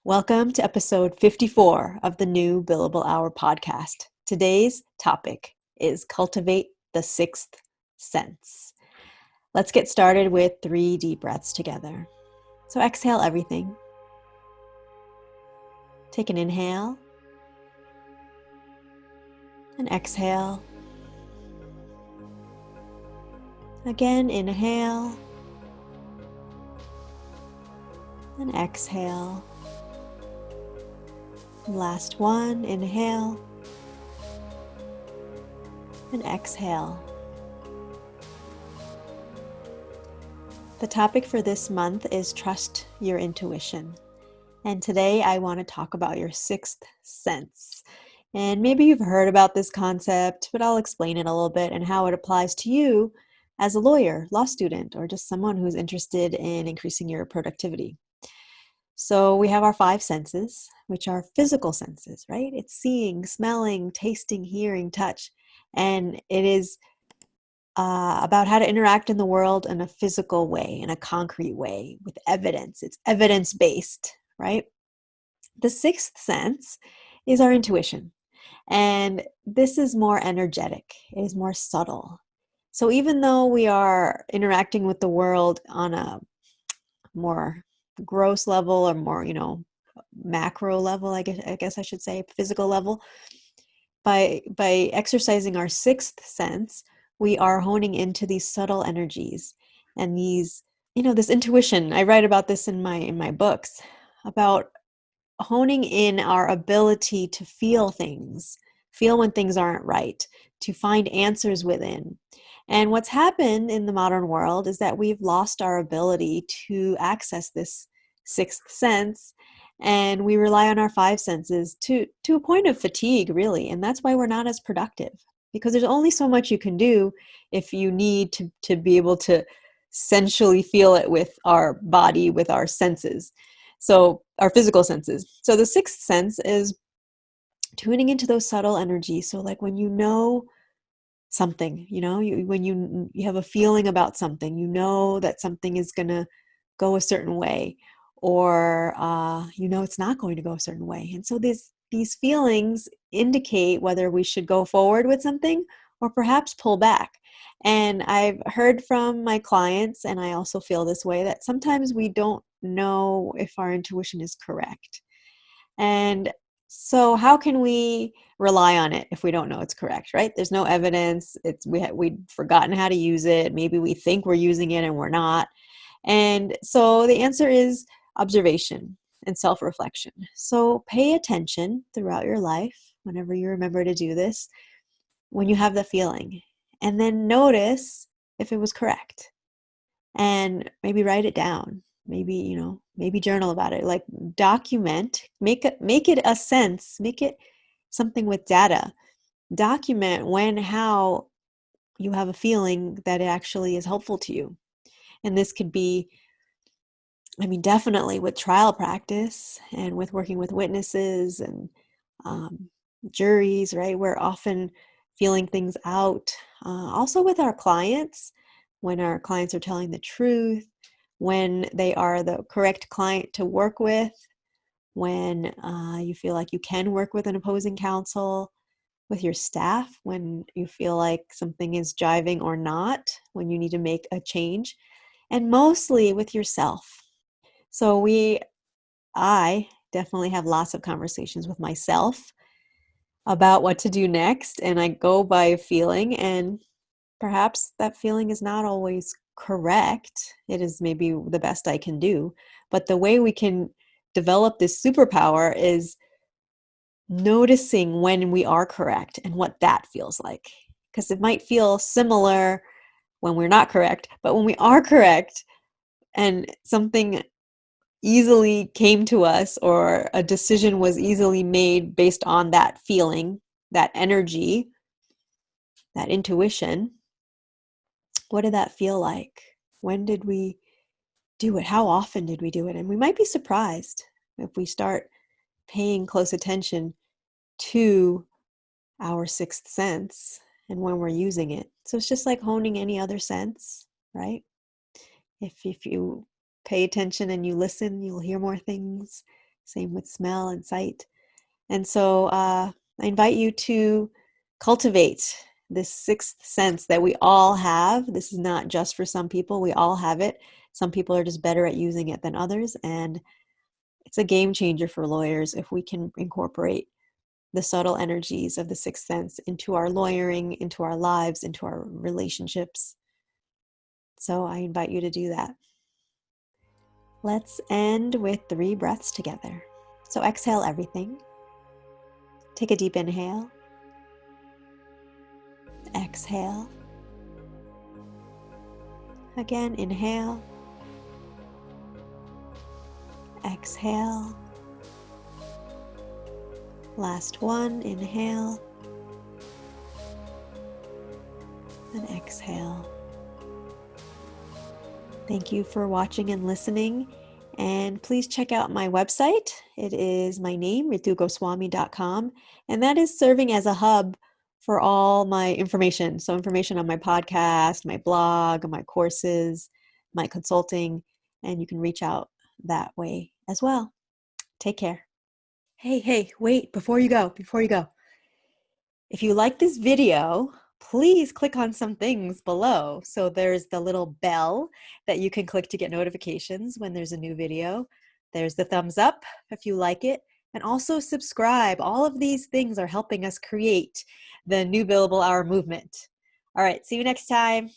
Welcome to episode 54 of the new Billable Hour podcast. Today's topic is cultivate the sixth sense. Let's get started with 3 deep breaths together. So exhale everything. Take an inhale and exhale. Again, inhale and exhale. Last one, inhale and exhale. The topic for this month is trust your intuition. And today I want to talk about your sixth sense. And maybe you've heard about this concept, but I'll explain it a little bit and how it applies to you as a lawyer, law student, or just someone who's interested in increasing your productivity. So we have our 5 senses, which are physical senses, right? It's seeing, smelling, tasting, hearing, touch. And it is about how to interact in the world in a physical way, in a concrete way, with evidence. It's evidence-based, right? The sixth sense is our intuition. And this is more energetic. It is more subtle. So even though we are interacting with the world on a more gross level or more, macro level, I guess I should say, physical level, by exercising our sixth sense, we are honing into these subtle energies and these, this intuition. I write about this in my books about honing in our ability to feel things, feel when things aren't right, to find answers within. And what's happened in the modern world is that we've lost our ability to access this sixth sense, and we rely on our 5 senses to a point of fatigue, really. And that's why we're not as productive, because there's only so much you can do if you need to be able to sensually feel it with our body, with our senses. So our physical senses. So the sixth sense is tuning into those subtle energies. So like when you know something, when you have a feeling about something, that something is going to go a certain way, or it's not going to go a certain way. And so these feelings indicate whether we should go forward with something or perhaps pull back. And I've heard from my clients, and I also feel this way, that sometimes we don't know if our intuition is correct. And so how can we rely on it if we don't know it's correct, right? There's no evidence. We've forgotten how to use it. Maybe we think we're using it and we're not. And so the answer is observation and self-reflection. So pay attention throughout your life, whenever you remember to do this, when you have the feeling, and then notice if it was correct, and maybe write it down. Maybe journal about it, like document, make it a sense, make it something with data. Document when, how you have a feeling that it actually is helpful to you. And this could be, definitely with trial practice and with working with witnesses and juries, right? We're often feeling things out. Also with our clients, when our clients are telling the truth, when they are the correct client to work with, when you feel like you can work with an opposing counsel, with your staff, when you feel like something is jiving or not, when you need to make a change, and mostly with yourself. So I definitely have lots of conversations with myself about what to do next, and I go by feeling, and perhaps that feeling is not always correct. It is maybe the best I can do. But the way we can develop this superpower is noticing when we are correct and what that feels like. Because it might feel similar when we're not correct, but when we are correct and something easily came to us, or a decision was easily made based on that feeling, that energy, that intuition, what did that feel like? When did we do it? How often did we do it? And we might be surprised if we start paying close attention to our sixth sense and when we're using it. So it's just like honing any other sense, right? If you pay attention and you listen, you'll hear more things. Same with smell and sight. And so I invite you to cultivate this sixth sense that we all have. This is not just for some people, we all have it. Some people are just better at using it than others. And it's a game changer for lawyers if we can incorporate the subtle energies of the sixth sense into our lawyering, into our lives, into our relationships. So I invite you to do that. Let's end with 3 breaths together. So exhale everything. Take a deep inhale. Exhale. Again, inhale. Exhale. Last one, inhale. And exhale. Thank you for watching and listening. And please check out my website. It is my name, ritugoswami.com. And that is serving as a hub for all my information. So information on my podcast, my blog, my courses, my consulting, and you can reach out that way as well. Take care. Hey, wait, before you go. If you like this video, please click on some things below. So there's the little bell that you can click to get notifications when there's a new video. There's the thumbs up if you like it, and also subscribe. All of these things are helping us create the new billable hour movement. All right, see you next time.